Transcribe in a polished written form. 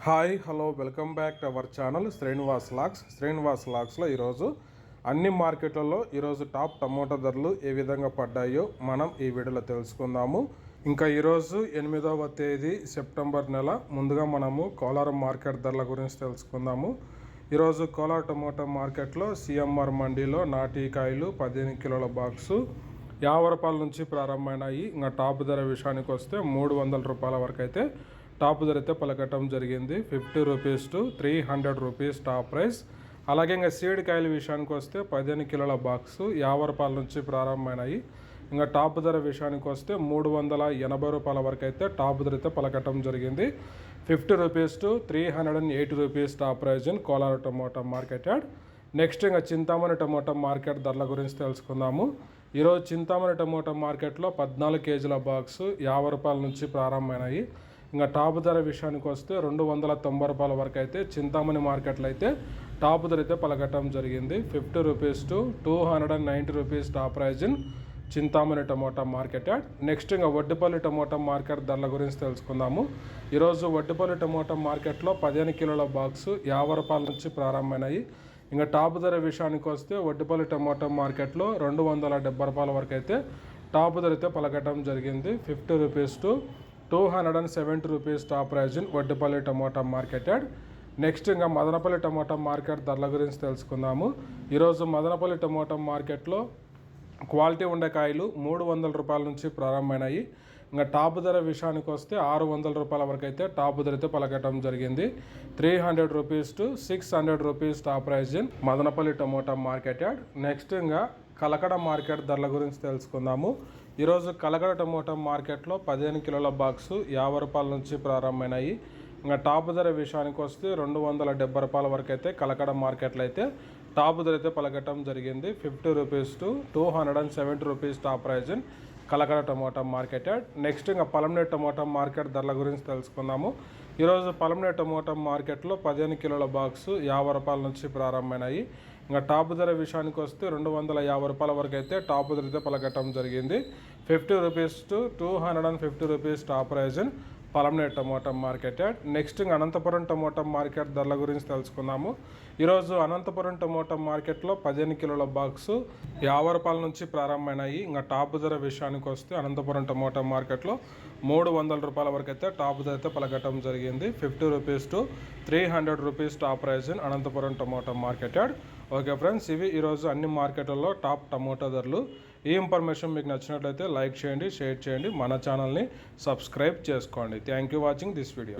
Hi hello welcome back to our channel Srinivas లాక్స్లో ఈరోజు అన్ని మార్కెట్లలో ఈరోజు టాప్ టమోటా ధరలు ఏ విధంగా పడ్డాయో మనం ఈ వీడియోలో తెలుసుకుందాము. ఇంకా ఈరోజు 8వ తేదీ సెప్టెంబర్ నెల. ముందుగా మనము కోలార్ మార్కెట్ ధరల గురించి తెలుసుకుందాము. ఈరోజు కోలార్ టమోటా మార్కెట్లో సిఎంఆర్ మండీలో నాటికాయలు 15 కిలోల బాక్సు 50 రూపాయల నుంచి ప్రారంభమైనాయి. ఇంకా టాప్ ధర విషయానికి వస్తే 300 రూపాయల వరకు అయితే టాప్ ధర అయితే పలకటం జరిగింది. 50 rupees to 300 rupees top price. అలాగే ఇంకా సీడ్ కాయల విషయానికి వస్తే 15 కిలోల బాక్సు 50 రూపాయల నుంచి ప్రారంభమైనాయి. ఇంకా టాప్ ధర విషయానికి వస్తే 380 రూపాయల వరకు అయితే టాప్ ధర అయితే పలకటం జరిగింది. 50 rupees to 380 rupees top price in Kolar tomato market yard. Next ఇంకా చింతామణి టమోటా మార్కెట్ ధరల గురించి తెలుసుకుందాము. ఈరోజు చింతామణి టమోటా మార్కెట్లో 14 కేజీల బాక్సు 50 రూపాయల నుంచి ప్రారంభమైనాయి. ఇంకా టాప్ ధర విషయానికి వస్తే 290 రూపాయల వరకు అయితే చింతామణి మార్కెట్లో అయితే టాప్ ధర అయితే పలకటం జరిగింది. 50 rupees to 290 rupees top price in Chintamani tomato market yard. Next ఇంకా వడ్డిపల్లి టమోటా మార్కెట్ ధరల గురించి తెలుసుకుందాము. ఈరోజు వడ్డిపల్లి టమోటా మార్కెట్లో 15 కిలోల బాక్సు 50 రూపాయల నుంచి ప్రారంభమైనాయి. ఇంకా టాప్ ధర విషయానికి వస్తే వడ్డిపల్లి టమోటా మార్కెట్లో 270 రూపాయల వరకు అయితే టాప్ ధర అయితే పలకటం జరిగింది. 50 rupees to 270 rupees top price in Vaddipalli tomato market yard. Next ఇంకా మదనపల్లి టమోటా మార్కెట్ ధరల గురించి తెలుసుకుందాము. ఈరోజు మదనపల్లి టమోటా మార్కెట్లో క్వాలిటీ ఉండే కాయలు 300 రూపాయల నుంచి ప్రారంభమైనాయి. ఇంకా టాప్ ధర విషయానికి వస్తే 600 రూపాయల వరకు అయితే టాప్ ధర అయితే పలకటం జరిగింది. 300 rupees to 600 rupees top price in Madanapalli tomato market yard. Next ఇంకా కలకడ మార్కెట్ ధరల గురించి తెలుసుకుందాము. ఈరోజు కలకడ టమోటా మార్కెట్లో 15 కిలోల బాక్సు 50 రూపాయల నుంచి ప్రారంభమైనాయి. ఇంకా టాప్ ధర విషయానికి వస్తే 270 రూపాయల వరకు అయితే కలకడ మార్కెట్లో అయితే టాప్ ధర అయితే పలకటం జరిగింది. 50 rupees to 270 rupees top price in Kalakada tomato market yard. Next ఇంకా పలమనేరు టమోటా మార్కెట్ ధరల గురించి తెలుసుకుందాము. ఈరోజు పలమనేరు టమోటా మార్కెట్లో 15 కిలోల బాక్సు 50 రూపాయల నుంచి ప్రారంభమైనాయి. ఇంకా టాప్ ధర విషయానికి వస్తే 250 రూపాయల వరకు అయితే టాప్ ధర అయితే పలకటం జరిగింది. 50 rupees to 250 rupees top price in Palamaneru tomato market yard. Next ఇంకా అనంతపురం టమోటా మార్కెట్ ధరల గురించి తెలుసుకుందాము. ఈరోజు అనంతపురం టమోటా మార్కెట్లో 15 కిలోల బాక్సు 50 రూపాయల నుంచి ప్రారంభమైనాయి. ఇంకా టాప్ ధర విషయానికి వస్తే అనంతపురం టమోటా మార్కెట్లో 300 రూపాయల వరకు అయితే టాప్ ధర అయితే పలకటం జరిగింది. 50 rupees to 300 rupees top price in Anantapur tomato market yard. Okay friends, ఇవి ఈరోజు అన్ని మార్కెట్లలో టాప్ టమోటా ధరలు. ఈ ఇన్ఫర్మేషన్ మీకు నచ్చినట్లయితే లైక్ చేయండి, షేర్ చేయండి, మన ఛానల్ని సబ్స్క్రైబ్ చేసుకోండి. Thank you watching this video.